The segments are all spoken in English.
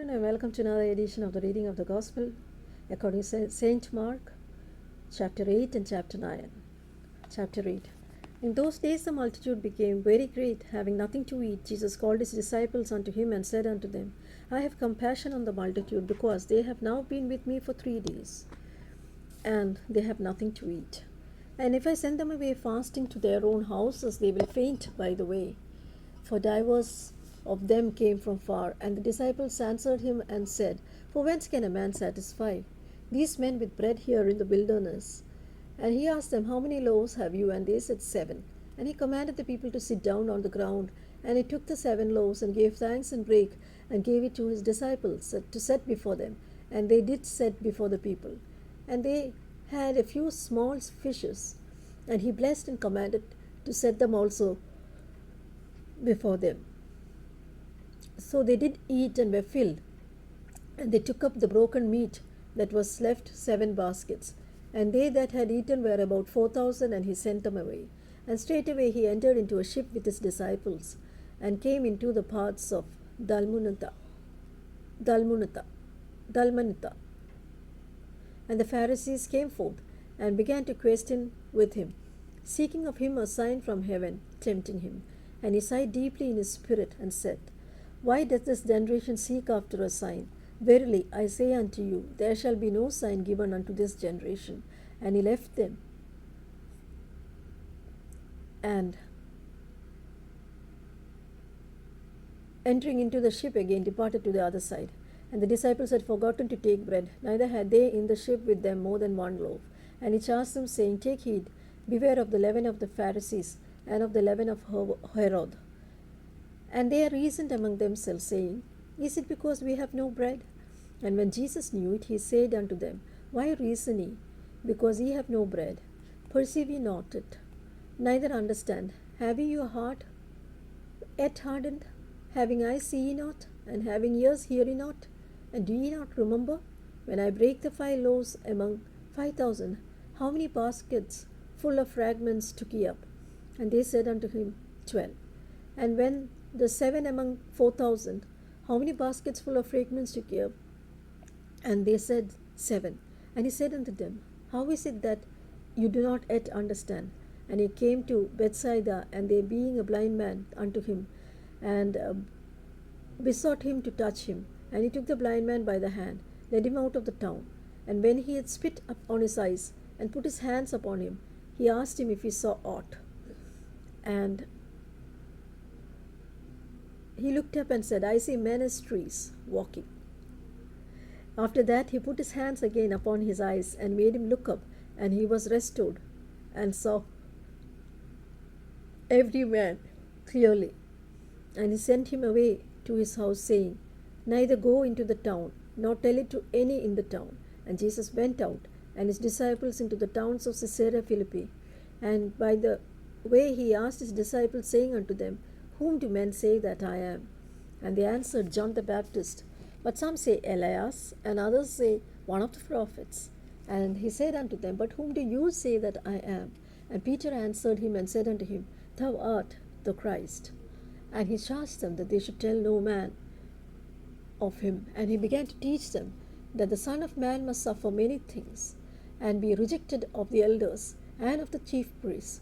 everyone, and welcome to another edition of the reading of the Gospel according to Saint Mark, chapter 8 and chapter 9. Chapter 8. In those days the multitude became very great, having nothing to eat. Jesus called his disciples unto him and said unto them, I have compassion on the multitude, because they have now been with me for 3 days, and they have nothing to eat. And if I send them away fasting to their own houses, they will faint by the way. For divers of them came from far. And the disciples answered him and said, For whence can a man satisfy these men with bread here in the wilderness? And he asked them, How many loaves have you? And they said, 7. And he commanded the people to sit down on the ground. And he took the 7 loaves and gave thanks and brake, and gave it to his disciples to set before them. And they did set before the people. And they had a few small fishes. And he blessed and commanded to set them also before them. So they did eat and were filled. And they took up the broken meat that was left, 7 baskets. And they that had eaten were about 4,000, and he sent them away. And straightway he entered into a ship with his disciples, and came into the parts of Dalmanutha. And the Pharisees came forth, and began to question with him, seeking of him a sign from heaven, tempting him. And he sighed deeply in his spirit, and said, Why doth this generation seek after a sign? Verily I say unto you, there shall be no sign given unto this generation. And he left them, and entering into the ship again, departed to the other side. And the disciples had forgotten to take bread, neither had they in the ship with them more than 1 loaf. And he charged them, saying, Take heed, beware of the leaven of the Pharisees, and of the leaven of Herod. And they reasoned among themselves, saying, Is it because we have no bread? And when Jesus knew it, he said unto them, Why reason ye, because ye have no bread? Perceive ye not it, neither understand? Have ye your heart yet hardened? Having eyes see ye not, and having ears hear ye not? And do ye not remember, when I brake the 5 loaves among 5,000, how many baskets full of fragments took ye up? And they said unto him, 12. And when the 7 among 4,000, how many baskets full of fragments took ye up? And they said, 7. And he said unto them, How is it that you do not yet understand? And he came to Bethsaida, and there being a blind man unto him, and besought him to touch him. And he took the blind man by the hand, led him out of the town. And when he had spit upon his eyes, and put his hands upon him, he asked him if he saw aught. And he looked up and said, I see men as trees walking. After that he put his hands again upon his eyes, and made him look up, and he was restored, and saw every man clearly. And he sent him away to his house, saying, Neither go into the town, nor tell it to any in the town. And Jesus went out, and his disciples into the towns of Caesarea Philippi. And by the way he asked his disciples, saying unto them, Whom do men say that I am? And they answered, John the Baptist. But some say Elias, and others say one of the prophets. And he said unto them, But whom do you say that I am? And Peter answered him and said unto him, Thou art the Christ. And he charged them that they should tell no man of him. And he began to teach them that the Son of Man must suffer many things, and be rejected of the elders, and of the chief priests,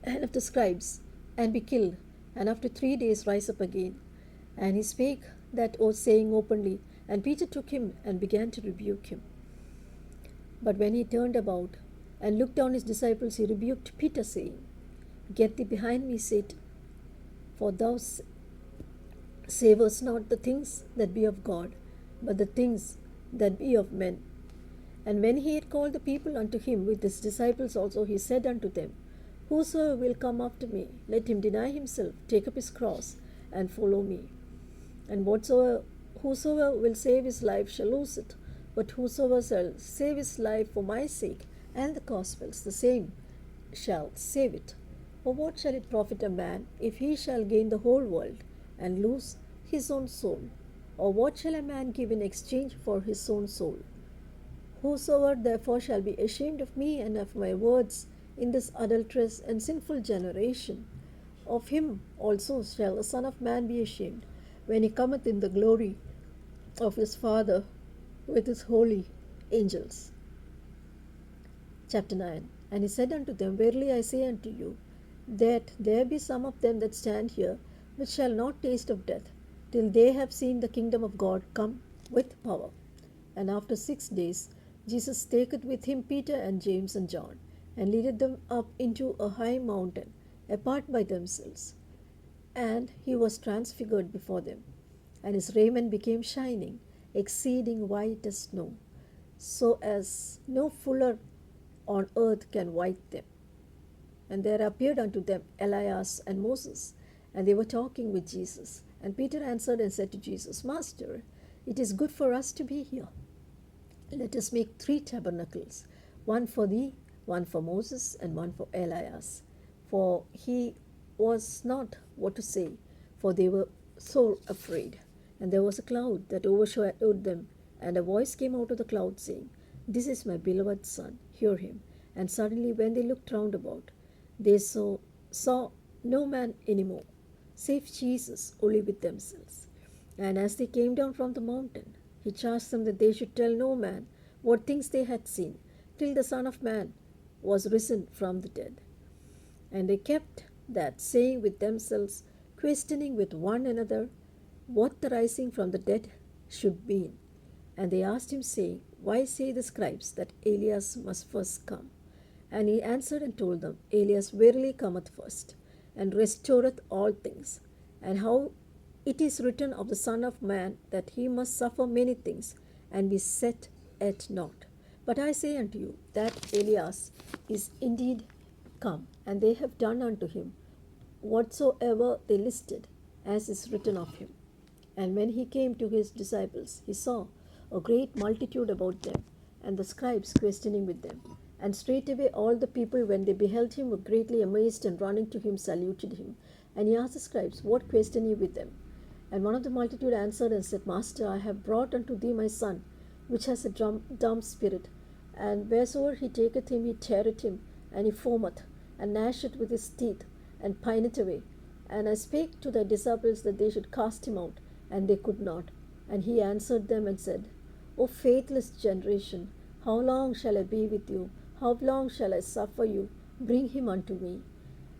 and of the scribes, and be killed, and after 3 days rise up again. And he spake that saying openly. And Peter took him, and began to rebuke him. But when he turned about, and looked on his disciples, he rebuked Peter, saying, Get thee behind me, Satan, for thou savourest not the things that be of God, but the things that be of men. And when he had called the people unto him with his disciples also, he said unto them, Whosoever will come after me, let him deny himself, take up his cross, and follow me. And whosoever will save his life shall lose it, but whosoever shall save his life for my sake and the gospel's, the same shall save it. For what shall it profit a man, if he shall gain the whole world, and lose his own soul? Or what shall a man give in exchange for his own soul? Whosoever therefore shall be ashamed of me and of my words in this adulterous and sinful generation, of him also shall the Son of Man be ashamed, when he cometh in the glory of his Father with his holy angels. Chapter 9. And he said unto them, Verily I say unto you, that there be some of them that stand here, which shall not taste of death, till they have seen the kingdom of God come with power. And after 6 days Jesus taketh with him Peter and James and John, and leadeth them up into a high mountain, apart by themselves. And he was transfigured before them, and his raiment became shining, exceeding white as snow, so as no fuller on earth can white them. And there appeared unto them Elias and Moses, and they were talking with Jesus. And Peter answered and said to Jesus, Master, it is good for us to be here. Let us make 3 tabernacles, one for thee, one for Moses, and one for Elias. For he was not what to say, for they were so afraid. And there was a cloud that overshadowed them, and a voice came out of the cloud, saying, This is my beloved Son, hear him. And suddenly when they looked round about, they saw no man any more, save Jesus only with themselves. And as they came down from the mountain, he charged them that they should tell no man what things they had seen, till the Son of Man was risen from the dead. And they kept that, saying with themselves, questioning with one another, what the rising from the dead should mean. And they asked him, saying, Why say the scribes that Elias must first come? And he answered and told them, Elias verily cometh first, and restoreth all things. And how it is written of the Son of Man, that he must suffer many things, and be set at naught. But I say unto you, that Elias is indeed come, and they have done unto him whatsoever they listed, as is written of him. And when he came to his disciples, he saw a great multitude about them, and the scribes questioning with them. And straightway all the people, when they beheld him, were greatly amazed, and running to him saluted him. And he asked the scribes, What question ye with them? And one of the multitude answered and said, Master, I have brought unto thee my son, which has a dumb spirit. And wheresoever he taketh him, he teareth him, and he foameth, and gnasheth with his teeth, and pineth away. And I spake to thy disciples that they should cast him out, and they could not. And he answered them and said, O faithless generation, how long shall I be with you? How long shall I suffer you? Bring him unto me.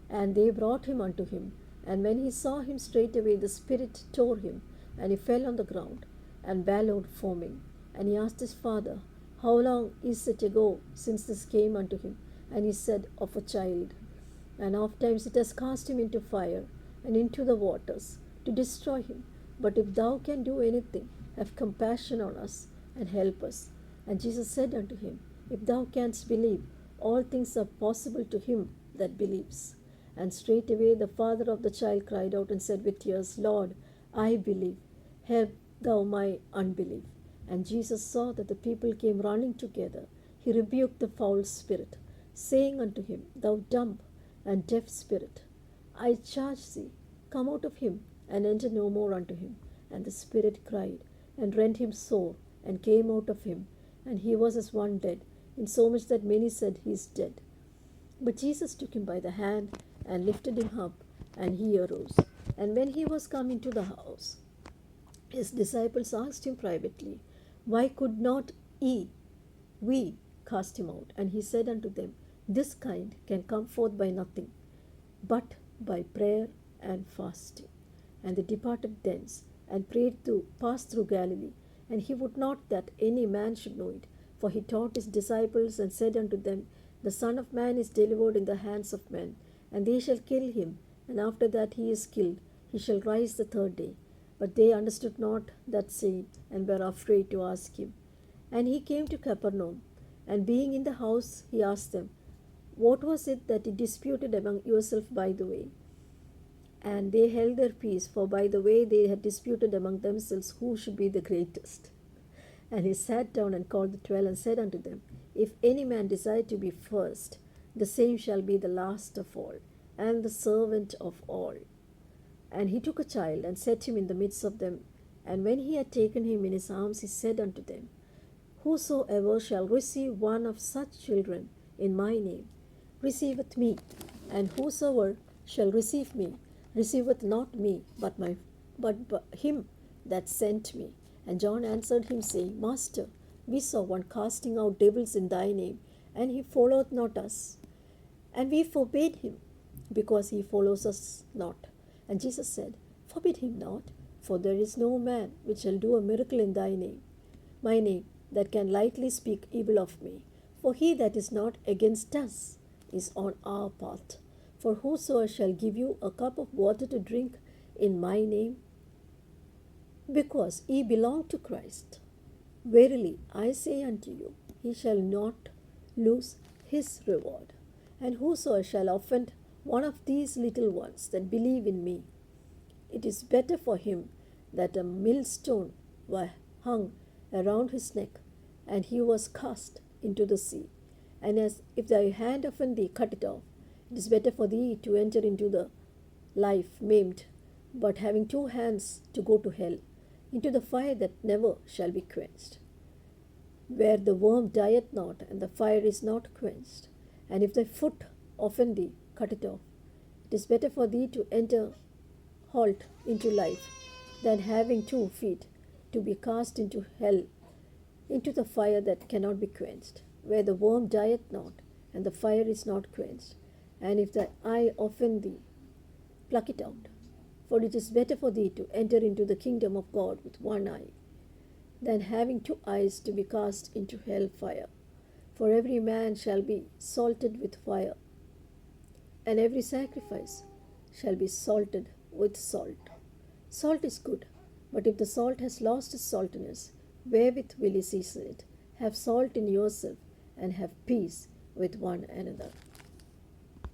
And they brought him unto him. And when he saw him, straightway the spirit tore him, and he fell on the ground, and bellowed, foaming. And he asked his father, How long is it ago since this came unto him? And he said, Of a child. And ofttimes it has cast him into fire, and into the waters, to destroy him. But if thou can do anything, have compassion on us, and help us. And Jesus said unto him, If thou canst believe, all things are possible to him that believes. And straightway the father of the child cried out and said with tears, Lord, I believe, help thou my unbelief. And Jesus saw that the people came running together. He rebuked the foul spirit, saying unto him, Thou dumb and deaf spirit, I charge thee, come out of him, and enter no more unto him. And the spirit cried, and rent him sore, and came out of him. And he was as one dead, insomuch that many said, He is dead. But Jesus took him by the hand, and lifted him up, and he arose. And when he was come into the house, his disciples asked him privately, Why could not we cast him out? And he said unto them, This kind can come forth by nothing, but by prayer and fasting. And they departed thence, and passed through Galilee. And he would not that any man should know it. For he taught his disciples, and said unto them, The Son of Man is delivered in the hands of men, and they shall kill him, and after that he is killed, he shall rise the 3rd day. But they understood not that saying, and were afraid to ask him. And he came to Capernaum, and being in the house, he asked them, What was it that ye disputed among yourselves by the way? And they held their peace, for by the way they had disputed among themselves who should be the greatest. And he sat down and called the 12, and said unto them, If any man desire to be first, the same shall be the last of all, and the servant of all. And he took a child, and set him in the midst of them. And when he had taken him in his arms, he said unto them, Whosoever shall receive one of such children in my name, receiveth me. And whosoever shall receive me, receiveth not me, but him that sent me. And John answered him, saying, Master, we saw one casting out devils in thy name, and he followed not us. And we forbade him, because he follows us not. And Jesus said, Forbid him not, for there is no man which shall do a miracle in thy name, my name, that can lightly speak evil of me. For he that is not against us is on our part. For whosoever shall give you a cup of water to drink in my name, because ye belong to Christ, verily I say unto you, he shall not lose his reward. And whosoever shall offend one of these little ones that believe in me, it is better for him that a millstone were hung around his neck, and he was cast into the sea. And as if thy hand offend thee, cut it off. It is better for thee to enter into the life maimed, but having two hands, to go to hell, into the fire that never shall be quenched, where the worm dieth not, and the fire is not quenched. And if thy foot offend thee, cut it off. It is better for thee to enter halt into life, than having 2 feet to be cast into hell, into the fire that cannot be quenched, where the worm dieth not, and the fire is not quenched. And if thy eye offend thee, pluck it out. For it is better for thee to enter into the kingdom of God with one eye, than having 2 eyes to be cast into hell fire. For every man shall be salted with fire, and every sacrifice shall be salted with salt. Salt is good, but if the salt has lost its saltiness, wherewith will ye season it? Have salt in yourself, and have peace with one another.